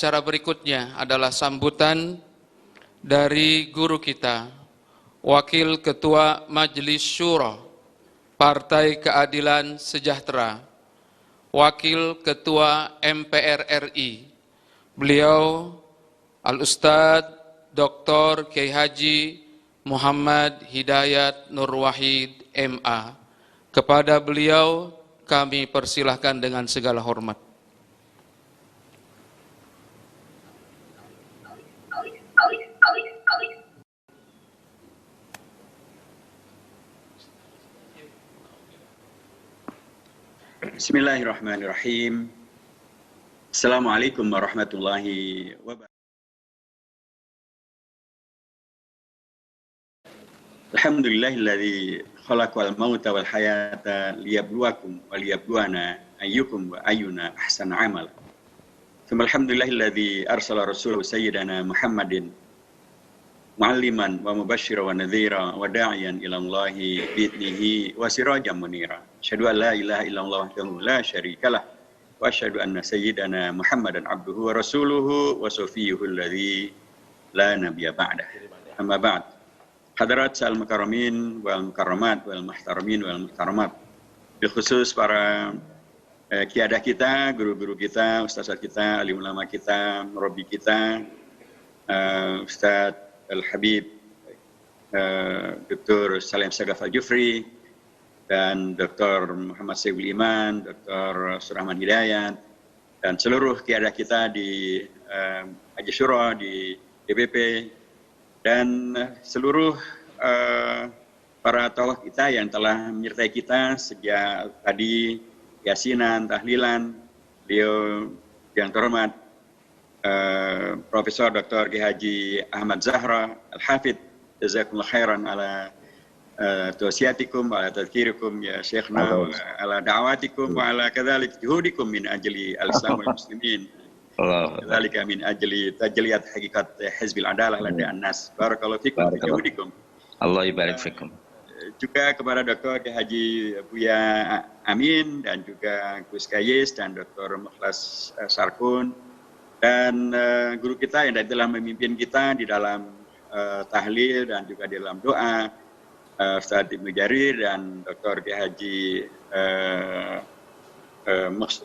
acara berikutnya adalah sambutan dari guru kita, Wakil Ketua Majelis Syuro Partai Keadilan Sejahtera, Wakil Ketua MPR RI, beliau Al-Ustadz Dr. Kiai Haji Muhammad Hidayat Nur Wahid MA. Kepada beliau kami persilahkan dengan segala hormat. Bismillahirrahmanirrahim. Assalamualaikum warahmatullahi wabarakatuh. Alhamdulillahilladzi khalaqal mauta wal hayata liyabluwakum wa liyabluwana ayyukum wa ayyuna ahsana amala. Alhamdulillahilladzi arsala rasulahu sayyidana Muhammadin mu'alliman wa mubasysyiran wa nadhira wa da'iyan ila Allahi bi'idnihi wa sirajan munira. Asyhadu an la ilaha illallah wahdahu la syarikalah wa asyhadu anna sayyidana Muhammadan abduhu wa rasuluhu wa safiyuhu alladzi la nabiyya ba'dah. Amma ba'd. Hadirat sa'al mukarramin wal mukarramat wal muhtaramin wal muhtaramat. Khusus para kiadah kita, guru-guru kita, ustazah kita, alim ulama kita, murabi kita, Ustaz Al-Habib Dr. Salim Sagaf Al-Jufri dan Dr. Muhammad Saiful Iman, Dr. Surahman Hidayat, dan seluruh kiadah kita di Majelis Syuro, di DPP, dan seluruh para tokoh kita yang telah menyertai kita sejak tadi yasinan, tahlilan, beliau yang terhormat Profesor Dr. Kiai Haji Ahmad Zahra Al-Hafidh, jazakumullah khairan ala tawsiyatikum wa ala tadhkirikum ya syekhna wa ala da'watikum wa ala kadzalik juhudikum min ajli al-islam wal muslimin. Kadzalika min ajli tajliyat hakikat hizbil adalah lada an-nas. Barakallahu fikum wa juhudikum. Allah ibarik fikum. Juga kepada Dr. Kiai Haji Buya Amin dan juga Gus Kayis dan Dr. Mukhlas Sarkun dan guru kita yang telah memimpin kita di dalam tahlil dan juga di dalam doa, Ustaz Ibnu Jarir dan Dr. Kiai Haji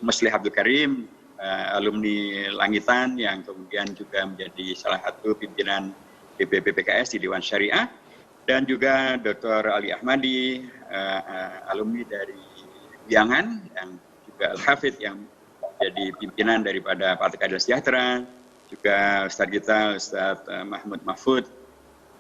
Muslih Abdul Karim, alumni Langitan yang kemudian juga menjadi salah satu pimpinan DPP PKS di Dewan Syariah, dan juga Dr. Ali Ahmadi, alumni dari Biangan, yang juga Al-Hafidh yang jadi pimpinan daripada Partai Keadilan Sejahtera, juga Ustadz kita, Ustadz Mahmud Mahfud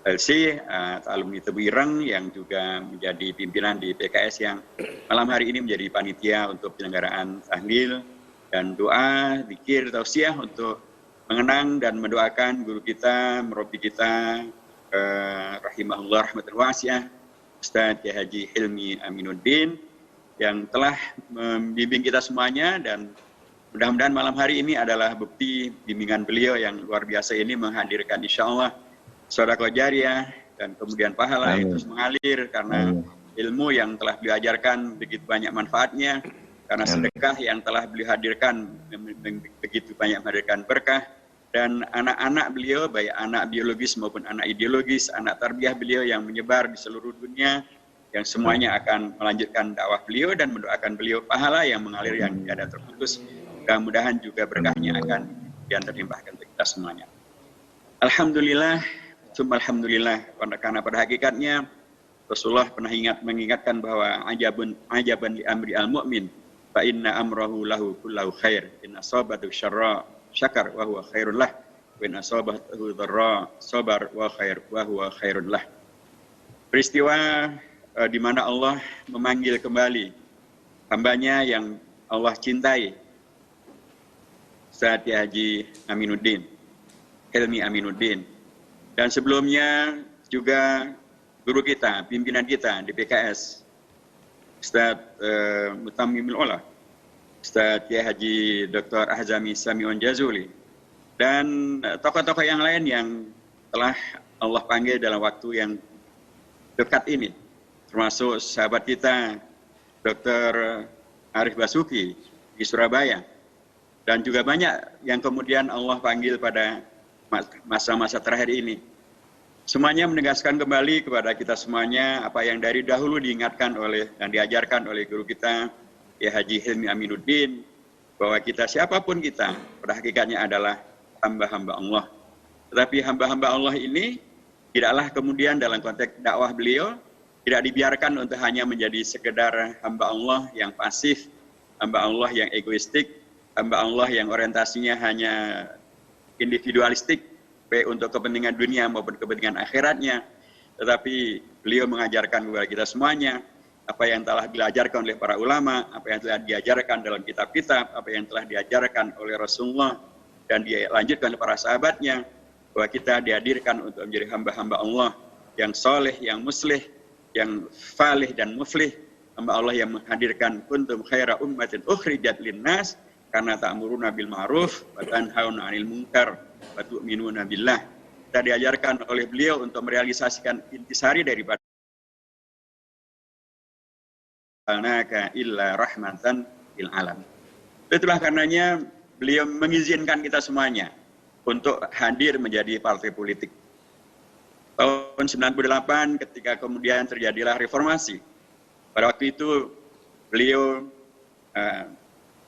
LC, alumni Tebu Ireng yang juga menjadi pimpinan di PKS yang malam hari ini menjadi panitia untuk penyelenggaraan tahlil dan doa, zikir, tausiah untuk mengenang dan mendoakan guru kita, murabi kita, rahimahullah rahmatan wasi'ah, Ustadz Kiai Haji Hilmi Aminuddin, yang telah membimbing kita semuanya, dan mudah-mudahan malam hari ini adalah bukti bimbingan beliau yang luar biasa ini menghadirkan insya Allah sedekah jariyah dan kemudian pahala yang terus mengalir karena ilmu yang telah beliau ajarkan begitu banyak manfaatnya, karena sedekah yang telah beliau hadirkan begitu banyak menghadirkan berkah, dan anak-anak beliau baik anak biologis maupun anak ideologis, anak tarbiyah beliau yang menyebar di seluruh dunia, yang semuanya akan melanjutkan dakwah beliau dan mendoakan beliau pahala yang mengalir yang tiada terputus. Mudah-mudahan juga berkahnya akan dilimpahkan ke kita semuanya. Alhamdulillah, summa alhamdulillah, karena pada hakikatnya Rasulullah pernah mengingatkan bahwa ajaban li amri al-mu'min fa inna amrahu lahu kullahu khair, in asabatu syarra syakar wa huwa khairul lah, wa in asabatu dharra sabar wa huwa khairul lah. Peristiwa di mana Allah memanggil kembali hambanya yang Allah cintai, Ustadz Haji Aminuddin, Hilmi Aminuddin, dan sebelumnya juga guru kita, pimpinan kita di PKS, Ustadz Mutammimul Ula, Ustadz Kiai Haji Dr. Ahzami Sami'un Jazuli, dan tokoh-tokoh yang lain yang telah Allah panggil dalam waktu yang dekat ini, termasuk sahabat kita Dr. Arif Basuki di Surabaya, dan juga banyak yang kemudian Allah panggil pada masa-masa terakhir ini. Semuanya menegaskan kembali kepada kita semuanya apa yang dari dahulu diingatkan oleh dan diajarkan oleh guru kita, Ya Haji Hilmi Aminuddin, bahwa kita siapapun kita, pada hakikatnya adalah hamba-hamba Allah. Tetapi hamba-hamba Allah ini tidaklah kemudian dalam konteks dakwah beliau, tidak dibiarkan untuk hanya menjadi sekedar hamba Allah yang pasif, hamba Allah yang egoistik, hamba Allah yang orientasinya hanya individualistik, baik untuk kepentingan dunia maupun kepentingan akhiratnya. Tetapi beliau mengajarkan kepada kita semuanya apa yang telah diajarkan oleh para ulama, apa yang telah diajarkan dalam kitab-kitab, apa yang telah diajarkan oleh Rasulullah dan dilanjutkan oleh para sahabatnya, bahwa kita dihadirkan untuk menjadi hamba-hamba Allah yang soleh, yang muslih, yang falih dan muflih, hamba Allah yang menghadirkan kuntum khaira ummatin ukhrijat linnas karena ta'muruna bil ma'ruf wa tanhauna 'anil munkar wa tu'minuna billah. Kita diajarkan oleh beliau untuk merealisasikan intisari daripada alnaka illa rahmatan lil alamin. Itulah karenanya beliau mengizinkan kita semuanya untuk hadir menjadi partai politik. Tahun 98 ketika kemudian terjadilah reformasi. Pada waktu itu beliau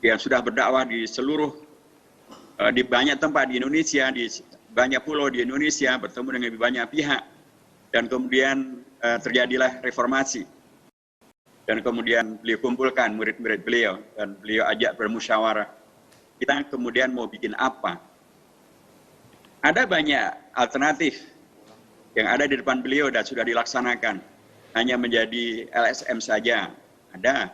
yang sudah berdakwah di seluruh, di banyak tempat di Indonesia, di banyak pulau di Indonesia, bertemu dengan lebih banyak pihak. Dan kemudian terjadilah reformasi. Dan kemudian beliau kumpulkan murid-murid beliau, dan beliau ajak bermusyawarah. Kita kemudian mau bikin apa? Ada banyak alternatif yang ada di depan beliau dan sudah dilaksanakan. Hanya menjadi LSM saja, ada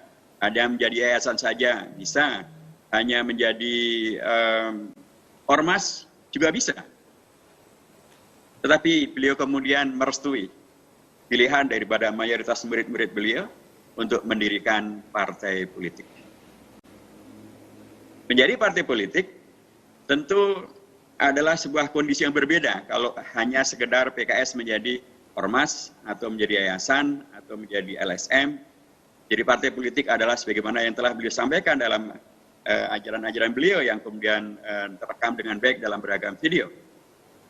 yang menjadi yayasan saja, bisa. Hanya menjadi ormas juga bisa. Tetapi beliau kemudian merestui pilihan daripada mayoritas murid-murid beliau untuk mendirikan partai politik. Menjadi partai politik tentu adalah sebuah kondisi yang berbeda kalau hanya sekedar PKS menjadi ormas atau menjadi yayasan atau menjadi LSM. Jadi partai politik adalah sebagaimana yang telah beliau sampaikan dalam ajaran-ajaran beliau yang kemudian terekam dengan baik dalam beragam video.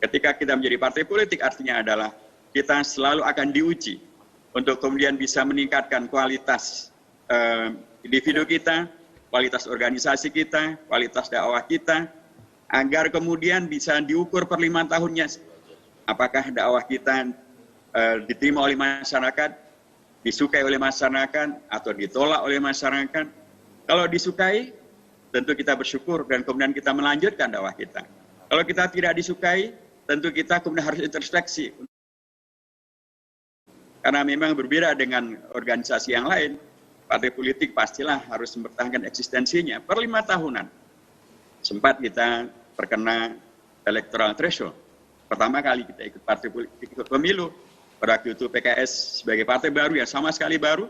Ketika kita menjadi partai politik artinya adalah kita selalu akan diuji untuk kemudian bisa meningkatkan kualitas individu kita, kualitas organisasi kita, kualitas dakwah kita, agar kemudian bisa diukur per 5 tahunnya. Apakah dakwah kita diterima oleh masyarakat, disukai oleh masyarakat, atau ditolak oleh masyarakat. Kalau disukai, tentu kita bersyukur dan kemudian kita melanjutkan dakwah kita. Kalau kita tidak disukai, tentu kita kemudian harus introspeksi. Karena memang berbeda dengan organisasi yang lain, partai politik pastilah harus mempertahankan eksistensinya per 5 tahunan. Sempat kita terkena electoral threshold. Pertama kali kita ikut partai politik, ikut pemilu. Pada waktu itu PKS sebagai partai baru yang sama sekali baru,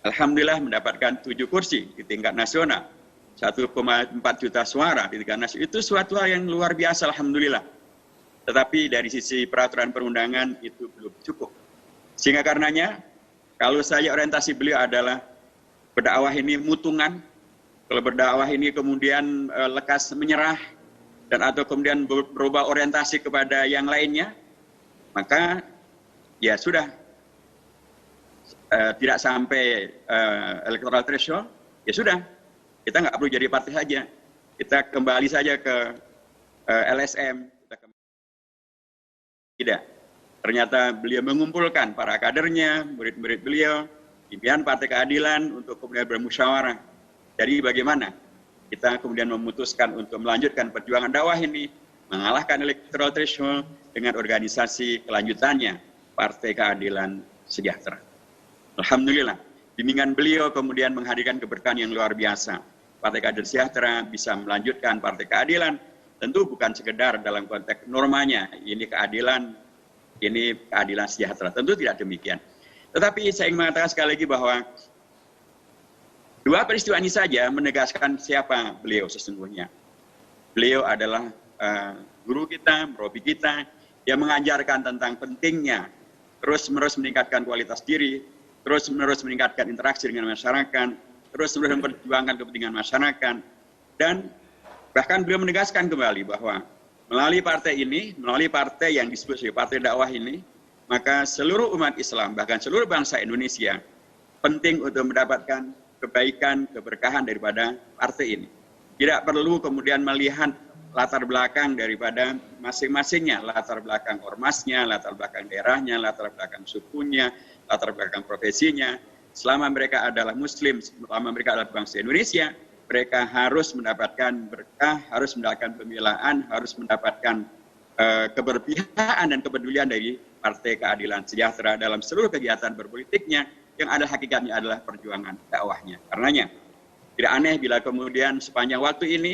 alhamdulillah mendapatkan 7 kursi di tingkat nasional. 1,4 juta suara di tingkat nasional. Itu suatu hal yang luar biasa, alhamdulillah. Tetapi dari sisi peraturan perundangan itu belum cukup. Sehingga karenanya, kalau saya orientasi beliau adalah berdakwah ini mutungan, kalau berdakwah ini kemudian lekas menyerah, dan atau kemudian berubah orientasi kepada yang lainnya, maka ya sudah, tidak sampai electoral threshold, ya sudah, kita nggak perlu jadi partai saja, kita kembali saja ke LSM. Tidak, ternyata beliau mengumpulkan para kadernya, murid-murid beliau, pimpinan Partai Keadilan untuk kemudian bermusyawarah. Jadi bagaimana kita kemudian memutuskan untuk melanjutkan perjuangan dakwah ini, mengalahkan electoral threshold dengan organisasi kelanjutannya, Partai Keadilan Sejahtera. Alhamdulillah, bimbingan beliau kemudian menghadirkan keberkahan yang luar biasa. Partai Keadilan Sejahtera bisa melanjutkan Partai Keadilan, tentu bukan sekedar dalam konteks normanya, ini keadilan sejahtera. Tentu tidak demikian. Tetapi saya ingin mengatakan sekali lagi bahwa dua peristiwa ini saja menegaskan siapa beliau sesungguhnya. Beliau adalah guru kita, murabi kita, yang mengajarkan tentang pentingnya terus-menerus meningkatkan kualitas diri, terus-menerus meningkatkan interaksi dengan masyarakat, terus-menerus memperjuangkan kepentingan masyarakat, dan Bahkan beliau menegaskan kembali bahwa melalui partai ini, melalui partai yang disebut sebagai partai dakwah ini, maka seluruh umat Islam, bahkan seluruh bangsa Indonesia, penting untuk mendapatkan kebaikan, keberkahan daripada partai ini. Tidak perlu kemudian melihat latar belakang daripada masing-masingnya, latar belakang ormasnya, latar belakang daerahnya, latar belakang sukunya, latar belakang profesinya. Selama mereka adalah Muslim, selama mereka adalah bangsa Indonesia, mereka harus mendapatkan berkah, harus mendapatkan pembelaan, harus mendapatkan keberpihakan dan kepedulian dari Partai Keadilan Sejahtera dalam seluruh kegiatan berpolitiknya, yang ada hakikatnya adalah perjuangan dakwahnya. Karenanya, tidak aneh bila kemudian sepanjang waktu ini,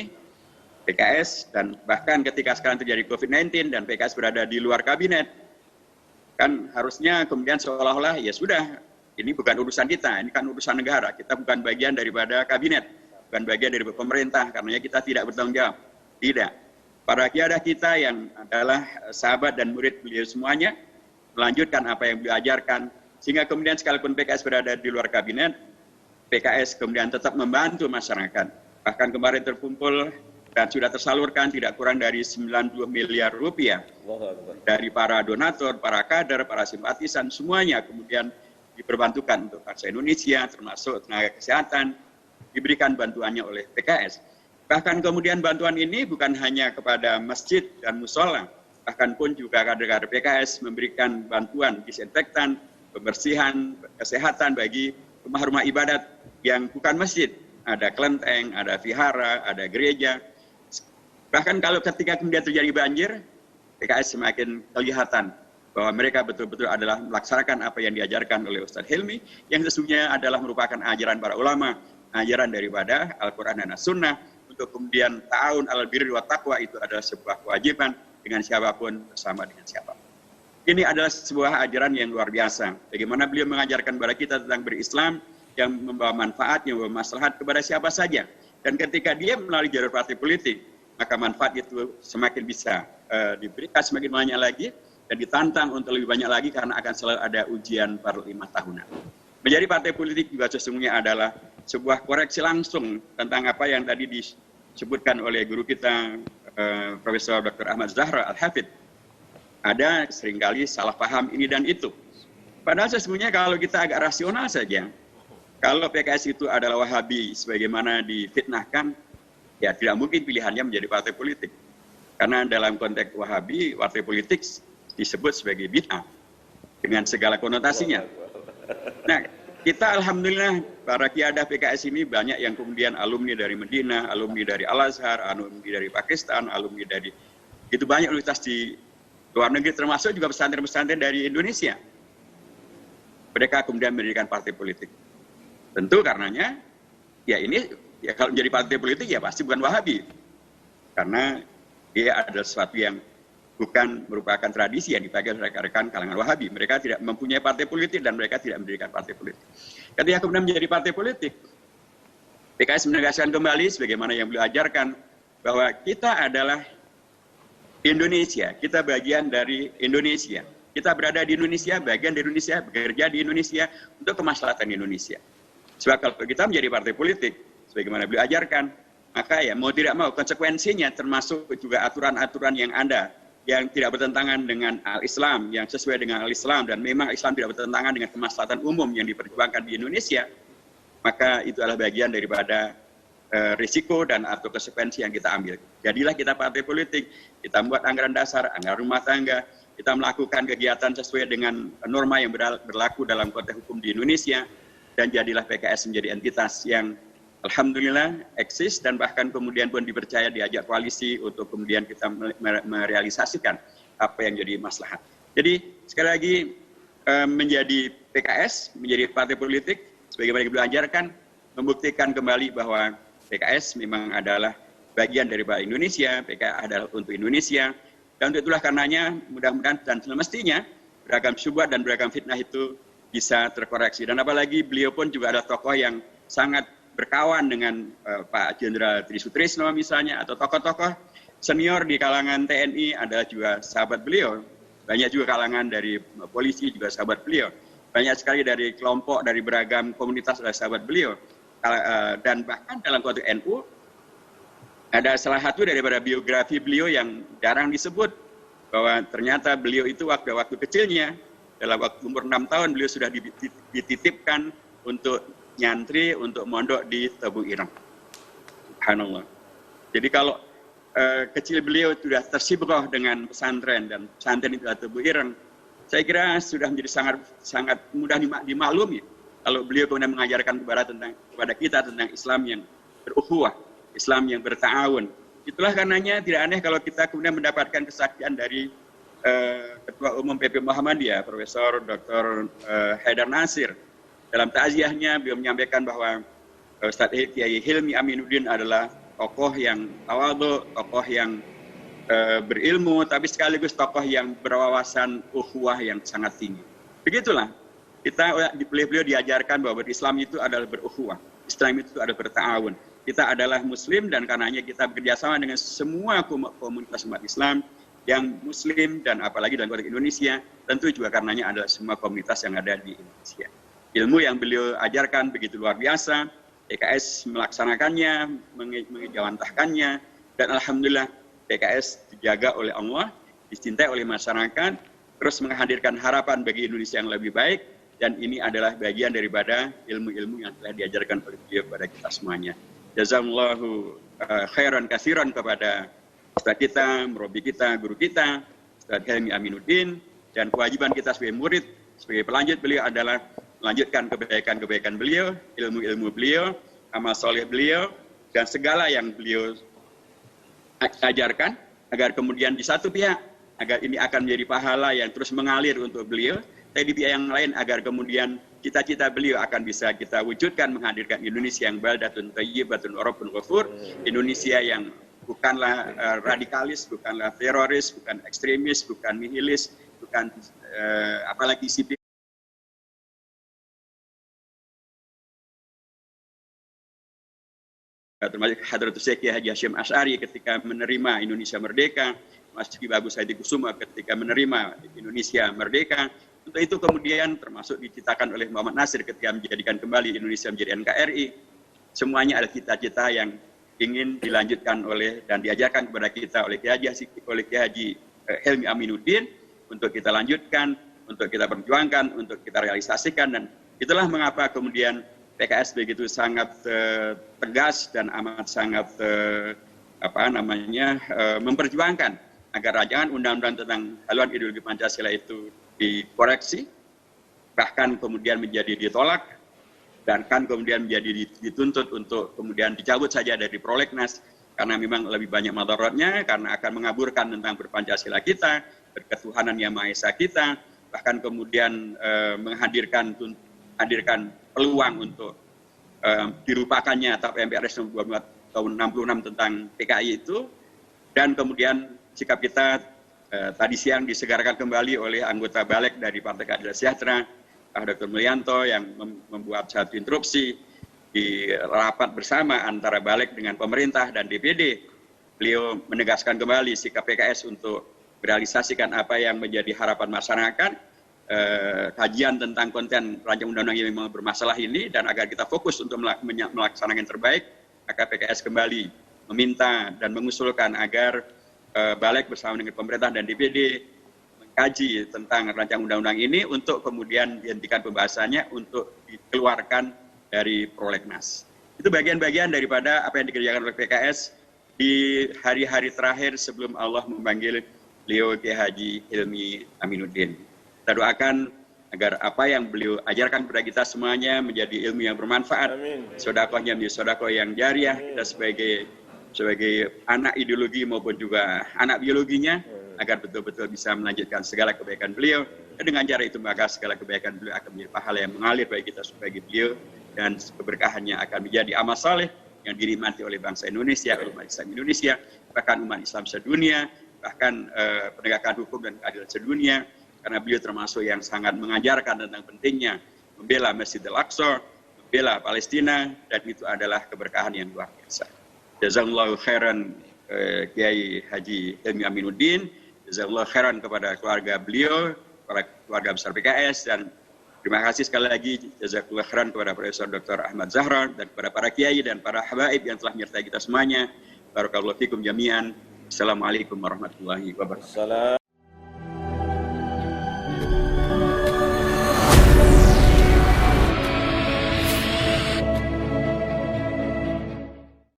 PKS dan bahkan ketika sekarang terjadi COVID-19 dan PKS berada di luar kabinet, kan harusnya kemudian seolah-olah ya sudah, ini bukan urusan kita, ini kan urusan negara, kita bukan bagian daripada kabinet, bukan bagian dari pemerintah, karenanya kita tidak bertanggung jawab. Tidak. Para kiadah kita yang adalah sahabat dan murid beliau semuanya, melanjutkan apa yang beliau ajarkan, sehingga kemudian sekalipun PKS berada di luar kabinet, PKS kemudian tetap membantu masyarakat. Bahkan kemarin terkumpul dan sudah tersalurkan tidak kurang dari 90 miliar rupiah dari para donatur, para kader, para simpatisan, semuanya kemudian diperbantukan untuk bangsa Indonesia, termasuk tenaga kesehatan, diberikan bantuannya oleh PKS. Bahkan kemudian bantuan ini bukan hanya kepada masjid dan musola, bahkan pun juga kader-kader PKS memberikan bantuan disinfektan, pembersihan, kesehatan bagi rumah-rumah ibadat yang bukan masjid. Ada kelenteng, ada vihara, ada gereja. Bahkan kalau ketika kemudian terjadi banjir, PKS semakin kelihatan bahwa mereka betul-betul adalah melaksanakan apa yang diajarkan oleh Ustadz Hilmi, yang sesungguhnya adalah merupakan ajaran para ulama, ajaran daripada Al-Quran dan As-Sunnah, untuk kemudian ta'awun alal birri wa taqwa itu adalah sebuah kewajiban dengan siapapun, bersama dengan siapapun. Ini adalah sebuah ajaran yang luar biasa. Bagaimana beliau mengajarkan kepada kita tentang berislam yang membawa manfaat, yang membawa maslahat kepada siapa saja. Dan ketika dia melalui jalur partai politik, maka manfaat itu semakin bisa diberikan semakin banyak lagi, dan ditantang untuk lebih banyak lagi karena akan selalu ada ujian per 5 tahunan. Menjadi partai politik juga sesungguhnya adalah sebuah koreksi langsung tentang apa yang tadi disebutkan oleh guru kita, Profesor Dr. Ahmad Zahra Al-Hafidh. Ada seringkali salah paham ini dan itu. Padahal sesungguhnya kalau kita agak rasional saja, kalau PKS itu adalah Wahabi sebagaimana difitnahkan, ya tidak mungkin pilihannya menjadi partai politik. Karena dalam konteks Wahabi, partai politik disebut sebagai bid'ah dengan segala konotasinya. Nah, kita alhamdulillah para kiadah PKS ini banyak yang kemudian alumni dari Medina, alumni dari Al-Azhar, alumni dari Pakistan, alumni dari itu banyak universitas di luar negeri, termasuk juga pesantren-pesantren dari Indonesia. Mereka kemudian mendirikan partai politik. Tentu karenanya, ya ini ya kalau menjadi partai politik ya pasti bukan Wahabi. Karena dia adalah sesuatu yang bukan merupakan tradisi yang dipakai oleh rekan-rekan kalangan Wahabi. Mereka tidak mempunyai partai politik dan mereka tidak mendirikan partai politik. Ketika kemudian menjadi partai politik, PKS menegaskan kembali sebagaimana yang beliau ajarkan bahwa kita adalah Indonesia, kita bagian dari Indonesia. Kita berada di Indonesia, bagian dari Indonesia, bekerja di Indonesia untuk kemaslahatan Indonesia. Sebab kalau kita menjadi partai politik, sebagaimana beliau ajarkan, maka ya mau tidak mau konsekuensinya termasuk juga aturan-aturan yang ada yang tidak bertentangan dengan Al-Islam, yang sesuai dengan Al-Islam, dan memang Islam tidak bertentangan dengan kemaslahatan umum yang diperjuangkan di Indonesia, maka itu adalah bagian daripada risiko dan atau konsekuensi yang kita ambil. Jadilah kita partai politik, kita membuat anggaran dasar, anggaran rumah tangga, kita melakukan kegiatan sesuai dengan norma yang berlaku dalam konteks hukum di Indonesia, dan jadilah PKS menjadi entitas yang alhamdulillah eksis dan bahkan kemudian pun dipercaya diajak koalisi untuk kemudian kita merealisasikan apa yang jadi maslahat. Jadi sekali lagi menjadi PKS, menjadi partai politik, sebagaimana yang beliau ajarkan, membuktikan kembali bahwa PKS memang adalah bagian daripada Indonesia, PKS adalah untuk Indonesia, dan untuk itulah karenanya mudah-mudahan dan semestinya beragam syubhat dan beragam fitnah itu bisa terkoreksi. Dan apalagi beliau pun juga adalah tokoh yang sangat berkawan dengan Pak Jenderal Tri Sutrisno misalnya, atau tokoh-tokoh senior di kalangan TNI adalah juga sahabat beliau. Banyak juga kalangan dari polisi juga sahabat beliau. Banyak sekali dari kelompok, dari beragam komunitas adalah sahabat beliau. Dan bahkan dalam konteks NU, Ada salah satu daripada biografi beliau yang jarang disebut, bahwa ternyata beliau itu waktu kecilnya, dalam waktu umur 6 tahun beliau sudah dititipkan untuk nyantri, untuk mondok di Tebu Ireng. Subhanallah. Jadi kalau kecil beliau sudah tersibukah dengan pesantren, dan pesantren itu adalah Tebu Ireng, saya kira sudah menjadi sangat mudah dimaklumi kalau beliau kemudian mengajarkan kepada kita tentang Islam yang berukhuwah, Islam yang berta'awun. Itulah karenanya tidak aneh kalau kita kemudian mendapatkan kesaksian dari Ketua Umum PP Muhammadiyah, Profesor Dr. Haidar Nasir. Dalam takziahnya beliau menyampaikan bahwa Ustaz Kiai Hilmi Aminuddin adalah tokoh yang tawadhu, tokoh yang berilmu, tapi sekaligus tokoh yang berwawasan ukhuwah yang sangat tinggi. Begitulah, beliau diajarkan bahwa berislam itu adalah berukhuwah, Islam itu adalah berta'awun. Kita adalah Muslim, dan karenanya kita bekerjasama dengan semua komunitas umat Islam yang Muslim, dan apalagi dalam konteks Indonesia, tentu juga karenanya adalah semua komunitas yang ada di Indonesia. Ilmu yang beliau ajarkan begitu luar biasa, PKS melaksanakannya, mengejawantahkannya, dan alhamdulillah PKS dijaga oleh Allah, dicintai oleh masyarakat, terus menghadirkan harapan bagi Indonesia yang lebih baik, dan ini adalah bagian daripada ilmu-ilmu yang telah diajarkan oleh beliau kepada kita semuanya. Jazakallahu khairan kasiran kepada Ustaz kita, murabi kita, guru kita, Ustaz Hilmi Aminuddin, dan kewajiban kita sebagai murid, sebagai pelanjut beliau adalah melanjutkan kebaikan-kebaikan beliau, ilmu-ilmu beliau, amal soleh beliau, dan segala yang beliau ajarkan, agar kemudian di satu pihak, agar ini akan menjadi pahala yang terus mengalir untuk beliau, tapi di pihak yang lain agar kemudian cita-cita beliau akan bisa kita wujudkan, menghadirkan Indonesia yang baldatun thayyibatun wa rabbun ghafur, Indonesia yang bukanlah radikalis, bukanlah teroris, bukan ekstremis, bukan nihilis, bukan apalagi sipil. Termasuk Hadratus Syekh Haji Hasyim Asy'ari ketika menerima Indonesia merdeka, Mas Ki Bagus Hadi Kusuma ketika menerima Indonesia merdeka, untuk itu kemudian termasuk diciptakan oleh Muhammad Nasir ketika menjadikan kembali Indonesia menjadi NKRI. Semuanya adalah cita-cita yang ingin dilanjutkan oleh dan diajarkan kepada kita oleh Kiai Haji Hilmi Aminuddin, untuk kita lanjutkan, untuk kita perjuangkan, untuk kita realisasikan, dan itulah mengapa kemudian PKS begitu sangat tegas dan amat sangat memperjuangkan agar rancangan undang-undang tentang haluan ideologi Pancasila itu dikoreksi, bahkan kemudian menjadi ditolak, dan kan kemudian menjadi dituntut untuk kemudian dicabut saja dari prolegnas, karena memang lebih banyak madaratnya, karena akan mengaburkan tentang berpancasila kita, berketuhanan yang Maha Esa kita, bahkan kemudian menghadirkan peluang untuk dilupakannya TAP MPRS nomor 22 tahun 66 tentang PKI itu, dan kemudian sikap kita tadi siang disegarkan kembali oleh anggota Balik dari Partai Keadilan Sejahtera, Pak Dr. Mulyanto, yang membuat satu instruksi di rapat bersama antara Balik dengan pemerintah dan DPD. Beliau menegaskan kembali sikap PKS untuk merealisasikan apa yang menjadi harapan masyarakat, kajian tentang konten rancangan undang-undang yang memang bermasalah ini, dan agar kita fokus untuk melaksanakan yang terbaik, maka PKS kembali meminta dan mengusulkan agar Balik bersama dengan pemerintah dan DPD mengkaji tentang rancangan undang-undang ini untuk kemudian dihentikan pembahasannya untuk dikeluarkan dari prolegnas. Itu bagian-bagian daripada apa yang dikerjakan oleh PKS di hari-hari terakhir sebelum Allah memanggil beliau Kiai Haji Hilmi Aminuddin. Kita doakan agar apa yang beliau ajarkan kepada kita semuanya menjadi ilmu yang bermanfaat. Sedekahnya menjadi sedekah yang jariah. Kita sebagai anak ideologi maupun juga anak biologinya, agar betul-betul bisa melanjutkan segala kebaikan beliau. Dan dengan cara itu maka segala kebaikan beliau akan menjadi pahala yang mengalir bagi kita sebagai beliau, dan keberkahannya akan menjadi amal saleh yang dinikmati oleh bangsa Indonesia, oleh umat Islam Indonesia, bahkan umat Islam sedunia, bahkan penegakan hukum dan keadilan sedunia, karena beliau termasuk yang sangat mengajarkan tentang pentingnya membela Masjidil Aqsa, membela Palestina, dan itu adalah keberkahan yang luar biasa. Jazakallahu khairan Kiai Haji Hilmi Aminuddin, jazakallahu khairan kepada keluarga beliau, para keluarga besar PKS, dan terima kasih sekali lagi jazakallahu khairan kepada Profesor Dr. Ahmad Zahran, dan kepada para kiai dan para habaib yang telah menyertai kita semuanya. Barakallahu fikum jami'an. Assalamualaikum warahmatullahi wabarakatuh.